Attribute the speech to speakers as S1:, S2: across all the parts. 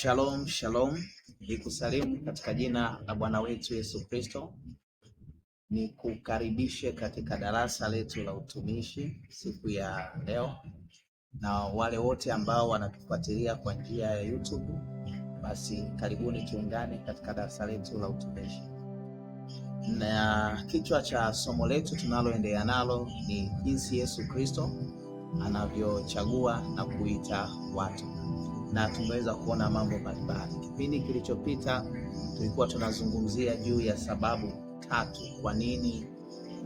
S1: Shalom, shalom. Nikusalimu katika jina la Bwana wetu Yesu Kristo. Nikukaribishe katika darasa letu la utumishi siku ya leo, na wale wote ambao wanatufuatilia kwa njia ya YouTube, basi karibuni tuungane katika darasa letu la utumishi. Na kichwa cha somo letu tunaloendelea nalo ni jinsi Yesu Kristo anavyochagua na kuita watu, na tumeweza kuona mambo mbalimbali. Kipindi kilichopita tulikuwa tunazungumzia juu ya sababu 3 kwa nini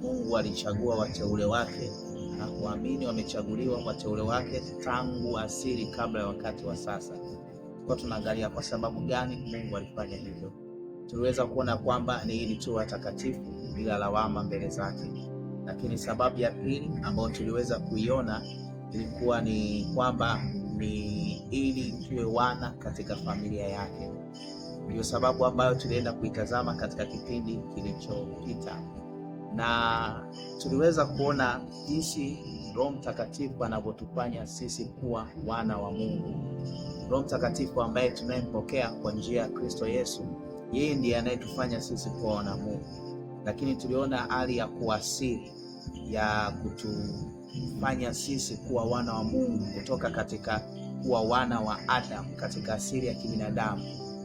S1: Mungu alichagua wateule wake na kuamini wamechaguliwa wateule wake tangu asili, kabla ya wakati wa sasa. Kwa tunaangalia kwa sababu gani Mungu alifanya hivyo. Tuliweza kuona kwamba ni ili tu watakatifu bila lawama mbele zake. Lakini sababu ya pili ambayo tuliweza kuiona ilikuwa ni kwamba ni ili tuwe wana katika familia yake. Ndio sababu ambayo tulienda kuitazama katika kipindi kilichopita, na tuliweza kuona jinsi Roho Mtakatifu anavyotufanya sisi kuwa wana wa Mungu. Roho Mtakatifu ambaye tunayempokea kwa njia ya Kristo Yesu, yeye ndiye anayetufanya sisi kuwa wana wa Mungu. Lakini tuliona hali ya kuasili ya kutufanya sisi kuwa wana wa Mungu kutoka katika kuwa wana wa Adam katika asili ya kibinadamu.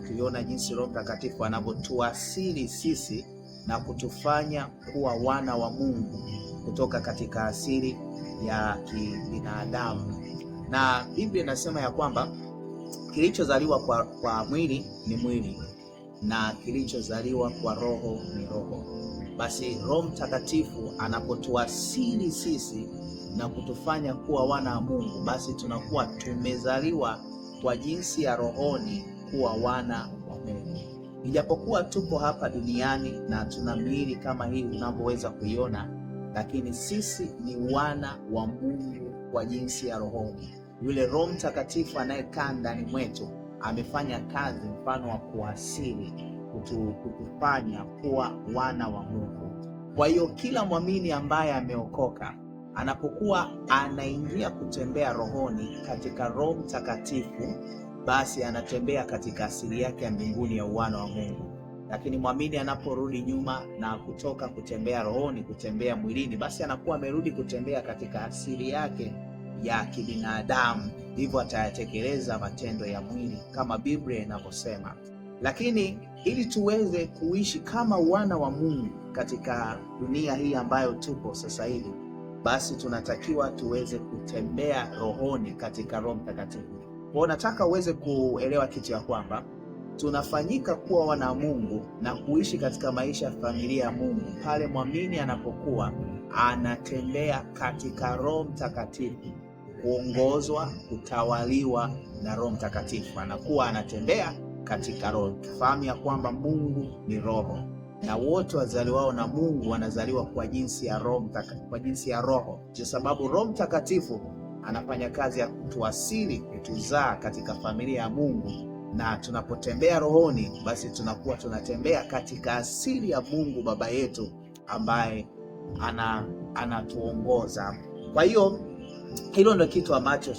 S1: Tuliona jinsi Roho Mtakatifu anavyotuasili sisi na kutufanya kuwa wana wa Mungu kutoka katika asili ya kibinadamu. Na Biblia inasema ya kwamba kilichozaliwa kwa mwili ni mwili, na kilichozaliwa kwa roho ni roho. Basi Roho Mtakatifu anapotuasili sisi na kutufanya kuwa wana wa Mungu, basi tunakuwa tumezaliwa kwa jinsi ya rohoni kuwa wana wa Mungu. Ijapokuwa tupo hapa duniani na tuna miili kama hii unavyoweza kuiona, lakini sisi ni wana wa Mungu kwa jinsi ya rohoni. Yule Roho Mtakatifu anayekaa ndani mwetu amefanya kazi mfano wa kuasili, kutufanya kuwa wana wa Mungu. Kwa hiyo kila mwamini ambaye ameokoka, anapokuwa anaingia kutembea rohoni katika Roho Mtakatifu, basi anatembea katika asili yake ya mbinguni ya uwana wa Mungu. Lakini mwamini anaporudi nyuma na kutoka kutembea rohoni kutembea mwilini, basi anakuwa amerudi kutembea katika asili yake ya kibinadamu, hivyo atayatekeleza matendo ya mwili kama Biblia inavyosema. Lakini ili tuweze kuishi kama wana wa Mungu katika dunia hii ambayo tupo sasa hivi, basi tunatakiwa tuweze kutembea rohoni katika Roho Mtakatifu. Kwa nataka uweze kuelewa kitu ya kwamba tunafanyika kuwa wana wa Mungu na kuishi katika maisha ya familia ya Mungu pale mwamini anapokuwa anatembea katika Roho Mtakatifu, kuongozwa, kutawaliwa na Roho Mtakatifu. Anakuwa anatembea katika roho. Tufahamu ya kwamba Mungu ni roho, na wote wazaliwao na Mungu wanazaliwa kwa jinsi ya roho, kwa jinsi ya roho. Kwa sababu Roho Mtakatifu anafanya kazi ya kutuasili, kutuzaa katika familia ya Mungu, na tunapotembea rohoni, basi tunakuwa tunatembea katika asili ya Mungu Baba yetu ambaye anatuongoza. Kwa hiyo hilo ndio kitu ambacho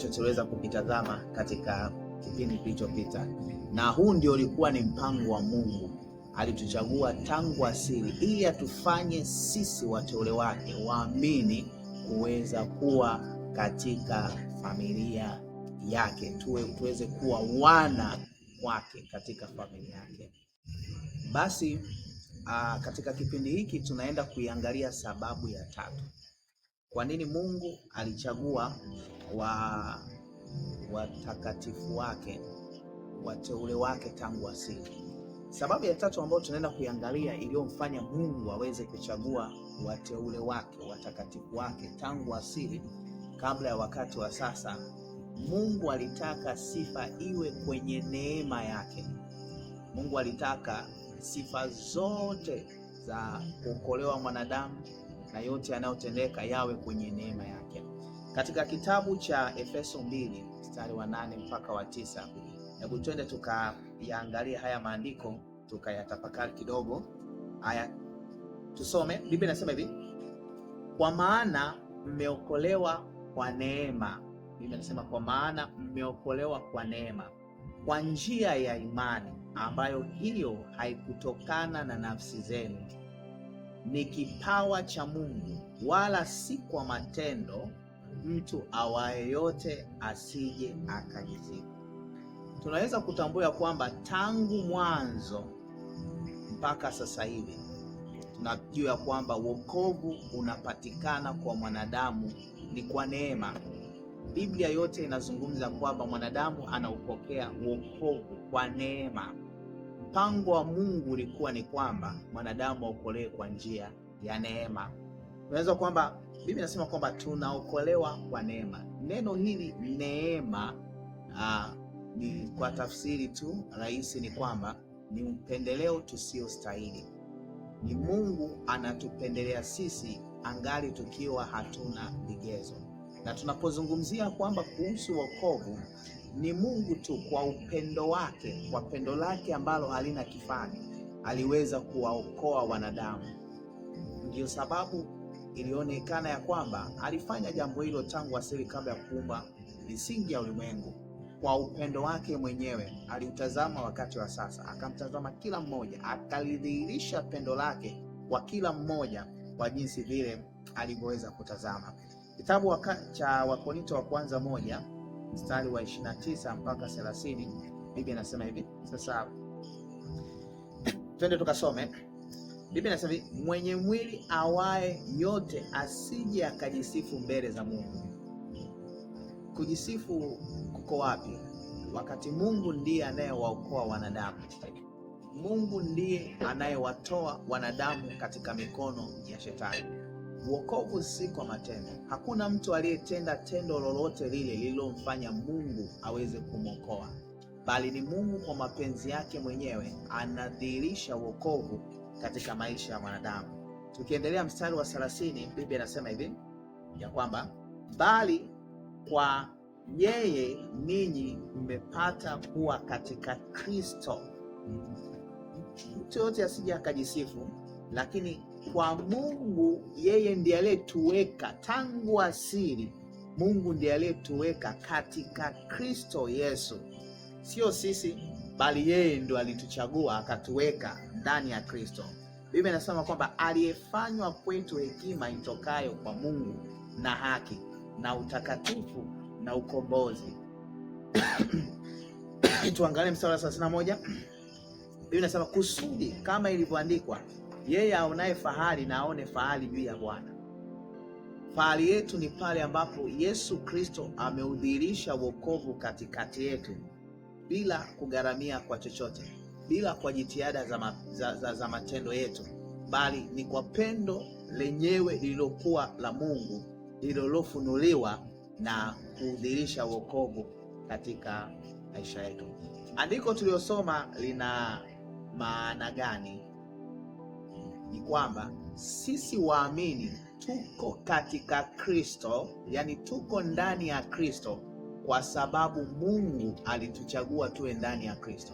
S1: tuliweza kukitazama katika kipindi kilichopita, na huu ndio ulikuwa ni mpango wa Mungu. Alituchagua tangu asili ili atufanye sisi wateule wake waamini kuweza kuwa katika familia yake, tuweze kuwa wana wake katika familia yake. Basi katika kipindi hiki tunaenda kuiangalia sababu ya 3 kwa nini Mungu alichagua watakatifu wake, wateule wake tangu asili. Sababu ya 3 ambayo tunaenda kuiangalia iliyomfanya Mungu aweze kuchagua wateule wake, watakatifu wake tangu asili, kabla ya wakati wa sasa. Mungu alitaka sifa iwe kwenye neema yake. Mungu alitaka sifa zote za kuokolewa mwanadamu na yote yanayotendeka yawe kwenye neema yake. Katika kitabu cha Efeso 2 mstari wa 8 mpaka wa 9, hebu twende tukayaangalia haya maandiko, tukayatafakari kidogo. Haya, tusome. Biblia inasema hivi: kwa maana mmeokolewa kwa neema. Biblia inasema kwa maana mmeokolewa kwa neema, kwa njia ya imani, ambayo hiyo haikutokana na nafsi zenu, ni kipawa cha Mungu, wala si kwa matendo, mtu awaye yote asije akajisifu. Tunaweza kutambua kwamba tangu mwanzo mpaka sasa hivi tunajua kwamba wokovu unapatikana kwa mwanadamu ni kwa neema. Biblia yote inazungumza kwamba mwanadamu anaupokea wokovu kwa neema. Mpango wa Mungu ulikuwa ni kwamba mwanadamu aokolewe kwa njia ya neema. Tunaweza kwamba Biblia inasema kwamba tunaokolewa kwa neema. Neno hili neema ni kwa tafsiri tu rahisi ni kwamba ni upendeleo tusiostahili. Ni Mungu anatupendelea sisi angali tukiwa hatuna vigezo. Na tunapozungumzia kwamba kuhusu wokovu, ni Mungu tu kwa upendo wake, kwa pendo lake ambalo halina kifani, aliweza kuwaokoa wanadamu. Ndiyo sababu ilionekana ya kwamba alifanya jambo hilo tangu asili, kabla ya kuumba misingi ya ulimwengu. Kwa upendo wake mwenyewe aliutazama wakati wa sasa, akamtazama kila mmoja, akalidhihirisha pendo lake kwa kila mmoja kwa jinsi vile alivyoweza kutazama. Kitabu cha Wakorintho wa kwanza 1 mstari wa 29 mpaka 30, Biblia inasema hivi. Sasa twende tukasome. Biblia inasema hivi: mwenye mwili awaye yote asije akajisifu mbele za Mungu. Kujisifu kuko wapi? Wakati Mungu ndiye anayewaokoa wanadamu. Mungu ndiye anayewatoa wanadamu katika mikono ya shetani. Wokovu si kwa matendo. Hakuna mtu aliyetenda tendo lolote lile lililomfanya Mungu aweze kumwokoa, bali ni Mungu kwa mapenzi yake mwenyewe anadhihirisha wokovu katika maisha ya mwanadamu. Tukiendelea mstari wa 30, Biblia inasema hivi ya kwamba bali kwa yeye ninyi mmepata kuwa katika Kristo. Mtu yote asije akajisifu, lakini kwa Mungu, yeye ndiye aliyetuweka tangu asili. Mungu ndiye aliyetuweka katika Kristo Yesu, sio sisi, bali yeye ndio alituchagua akatuweka ndani ya Kristo. Biblia inasema kwamba aliyefanywa kwetu hekima itokayo kwa Mungu na haki na utakatifu na ukombozi. Tuangalie mstari wa 31. Biblia inasema kusudi kama ilivyoandikwa, yeye aonaye fahari na aone fahari juu ya Bwana. Fahari yetu ni pale ambapo Yesu Kristo ameudhihirisha wokovu katikati yetu, bila kugharamia kwa chochote, bila kwa jitihada za matendo yetu, bali ni kwa pendo lenyewe lililokuwa la Mungu, lililofunuliwa na kudhihirisha wokovu katika maisha yetu. Andiko tuliyosoma lina maana gani? Ni kwamba sisi waamini tuko katika Kristo, yani tuko ndani ya Kristo kwa sababu Mungu alituchagua tuwe ndani ya Kristo.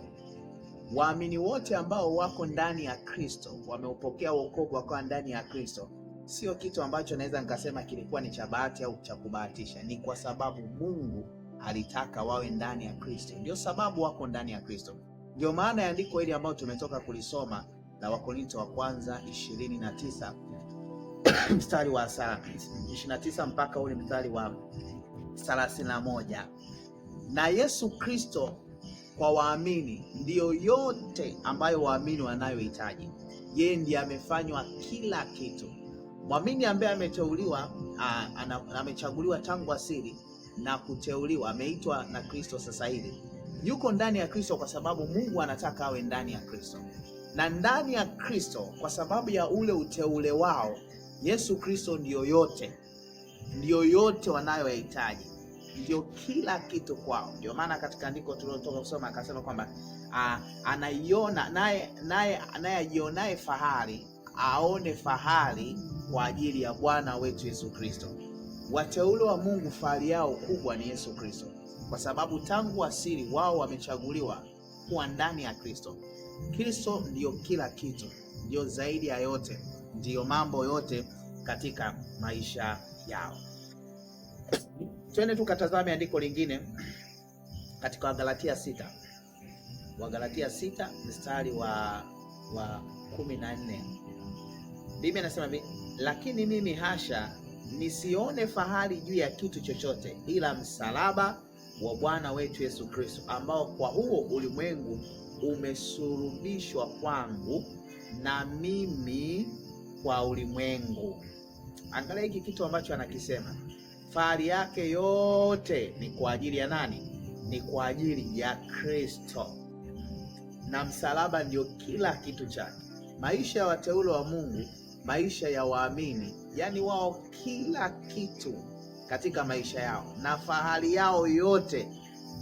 S1: Waamini wote ambao wako ndani ya Kristo wameupokea wokovu wakawa ndani ya Kristo. Sio kitu ambacho naweza nikasema kilikuwa ni cha bahati au cha kubahatisha. Ni kwa sababu Mungu alitaka wawe ndani ya Kristo, ndio sababu wako ndani ya Kristo. Ndio maana ya andiko hili ambalo tumetoka kulisoma la Wakorintho wa kwanza 29 mstari wa 29 mpaka ule mstari wa 31. Na Yesu Kristo kwa waamini ndiyo yote ambayo waamini wanayohitaji. Yeye ndiye amefanywa kila kitu. Mwamini ambaye ameteuliwa, amechaguliwa tangu asili na kuteuliwa, ameitwa na Kristo sasa hivi, yuko ndani ya Kristo kwa sababu Mungu anataka awe ndani ya Kristo. Na ndani ya Kristo, kwa sababu ya ule uteule wao, Yesu Kristo ndiyo yote wanayohitaji, ndio kila kitu kwao. Ndio maana katika andiko tulilotoka kusoma akasema kwamba anaiona naye anayejionaye fahari aone fahari kwa ajili ya Bwana wetu Yesu Kristo. Wateule wa Mungu fahari yao kubwa ni Yesu Kristo, kwa sababu tangu asili wao wamechaguliwa kuwa ndani ya Kristo. Kristo ndiyo kila kitu, ndiyo zaidi ya yote, ndiyo mambo yote katika maisha yao. Twende tukatazame andiko lingine katika Galatia 6. Wagalatia 6 mstari wa 14. Biblia inasema hivi, lakini mimi hasha, nisione fahari juu ya kitu chochote ila msalaba wa Bwana wetu Yesu Kristo, ambao kwa huo ulimwengu umesulubishwa kwangu na mimi kwa ulimwengu. Angalia hiki kitu ambacho anakisema. Fahari yake yote ni kwa ajili ya nani? Ni kwa ajili ya Kristo, na msalaba ndio kila kitu chake. Maisha ya wateule wa Mungu, maisha ya waamini, yani wao kila kitu katika maisha yao na fahari yao yote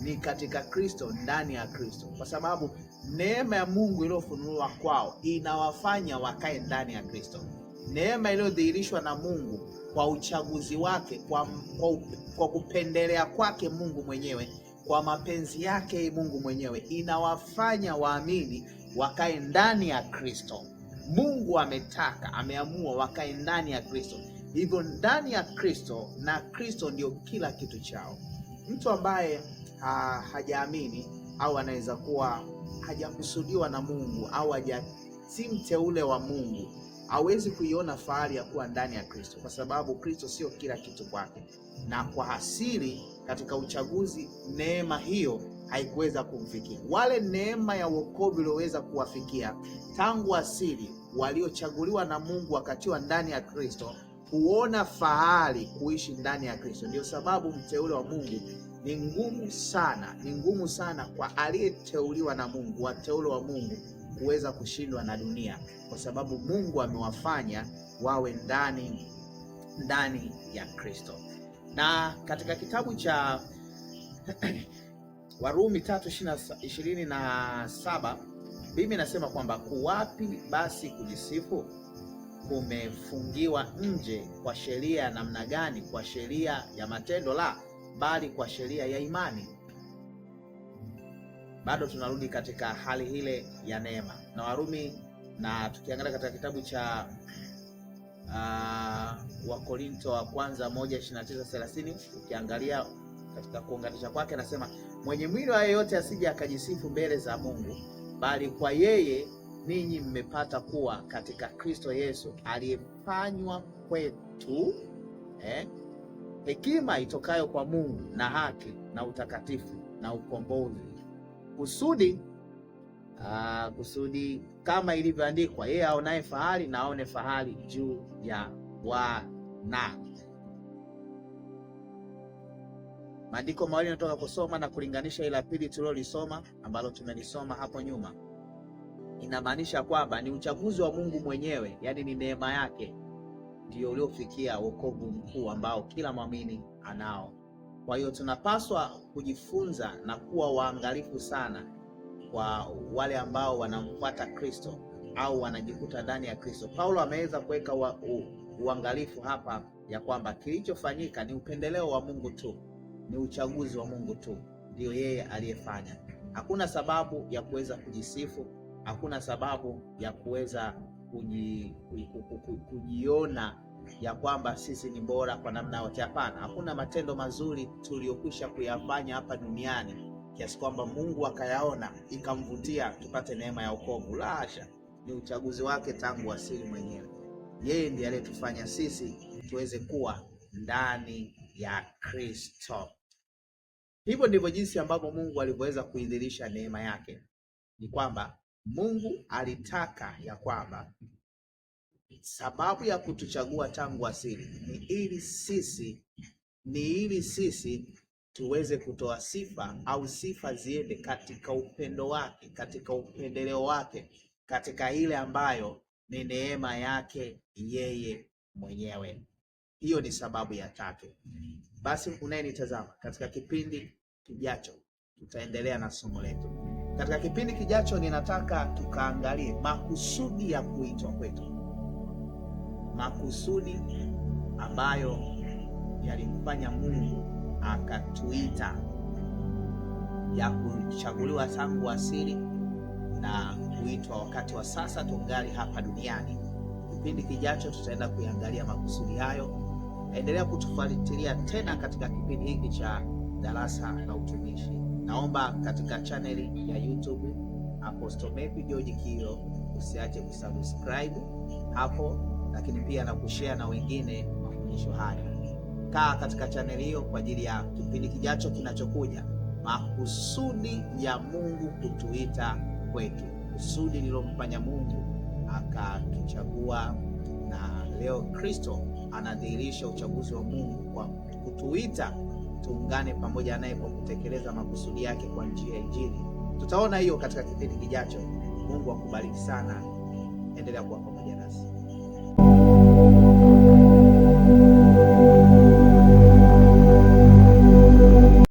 S1: ni katika Kristo, ndani ya Kristo, kwa sababu neema ya Mungu iliyofunuliwa kwao inawafanya wakae ndani ya Kristo. Neema iliyodhihirishwa na Mungu kwa uchaguzi wake, kwa kupendelea kwake Mungu mwenyewe, kwa mapenzi yake Mungu mwenyewe, inawafanya waamini wakae ndani ya Kristo. Mungu ametaka, ameamua wakae ndani ya Kristo. Hivyo ndani ya Kristo, na Kristo ndio kila kitu chao. Mtu ambaye hajaamini au anaweza kuwa hajakusudiwa na Mungu au si mteule wa Mungu, hawezi kuiona fahari ya kuwa ndani ya Kristo, kwa sababu Kristo sio kila kitu kwake, na kwa asili katika uchaguzi neema hiyo haikuweza kumfikia. Wale neema ya wokovu iliyoweza kuwafikia tangu asili, waliochaguliwa na Mungu wakatiwa ndani ya Kristo, huona fahari kuishi ndani ya Kristo. Ndio sababu mteule wa Mungu ni ngumu sana kwa aliyeteuliwa na Mungu, wateule wa Mungu, kuweza kushindwa na dunia, kwa sababu Mungu amewafanya wawe ndani ya Kristo. Na katika kitabu cha Warumi 3:27 Biblia inasema kwamba kuwapi basi kujisifu? Kumefungiwa nje kwa sheria ya namna gani? Kwa sheria ya matendo? La, bali kwa sheria ya imani. Bado tunarudi katika hali ile ya neema na Warumi, na tukiangalia katika kitabu cha Wakorinto wa kwanza 1:29-30, ukiangalia katika kuunganisha kwake anasema, mwenye mwili wa yeyote asije akajisifu mbele za Mungu, bali kwa yeye ninyi mmepata kuwa katika Kristo Yesu, aliyefanywa kwetu hekima itokayo kwa Mungu na haki na utakatifu na ukombozi, kusudi kama ilivyoandikwa, yeye aonaye fahari na aone fahari juu ya Bwana. Maandiko mawili natoka kusoma na kulinganisha ile pili tulilolisoma, ambalo tumelisoma hapo nyuma. Inamaanisha kwamba ni uchaguzi wa Mungu mwenyewe, yani ni neema yake ndio uliofikia wokovu mkuu ambao kila mwamini anao. Kwa hiyo tunapaswa kujifunza na kuwa waangalifu sana kwa wale ambao wanamfuata Kristo au wanajikuta ndani ya Kristo. Paulo ameweza kuweka uangalifu hapa ya kwamba kilichofanyika ni upendeleo wa Mungu tu, ni uchaguzi wa Mungu tu, ndio yeye aliyefanya. Hakuna sababu ya kuweza kujisifu, hakuna sababu ya kuweza kujiona ya kwamba sisi ni bora kwa namna yote. Hapana, hakuna matendo mazuri tuliyokwisha kuyafanya hapa duniani kiasi kwamba Mungu akayaona ikamvutia tupate neema ya wokovu. La hasha, ni uchaguzi wake tangu asili mwenyewe. Yeye ndiye aliyetufanya sisi tuweze kuwa ndani ya Kristo. Hivyo ndivyo jinsi ambavyo Mungu alivyoweza kuidhirisha neema yake. Ni kwamba Mungu alitaka ya kwamba sababu ya kutuchagua tangu asili ni ili sisi tuweze kutoa sifa au sifa ziende katika upendo wake, katika upendeleo wake, katika ile ambayo ni neema yake yeye mwenyewe. Hiyo ni sababu ya tatu. Basi unayenitazama, katika kipindi kijacho tutaendelea na somo letu. Katika kipindi kijacho ninataka tukaangalie makusudi ya kuitwa kwetu, makusudi ambayo yalimfanya Mungu akatuita, ya kuchaguliwa tangu asili na kuitwa wakati wa sasa tungali hapa duniani. Kipindi kijacho tutaenda kuangalia makusudi hayo. Endelea kutufuatilia tena katika kipindi hiki cha Darasa la Utumishi. Naomba katika chaneli ya YouTube Apostle Maybe George Kio usiache kusubscribe hapo, lakini pia na kushare na wengine mafundisho haya. Kaa katika chaneli hiyo kwa ajili ya kipindi kijacho kinachokuja, makusudi ya Mungu kutuita kwetu, kusudi lililomfanya Mungu akatuchagua, na leo Kristo anadhihirisha uchaguzi wa Mungu kwa kutuita tuungane pamoja naye kwa kutekeleza makusudi yake kwa njia ya Injili. Tutaona hiyo katika kipindi kijacho. Mungu akubariki sana, endelea kuwa pamoja nasi.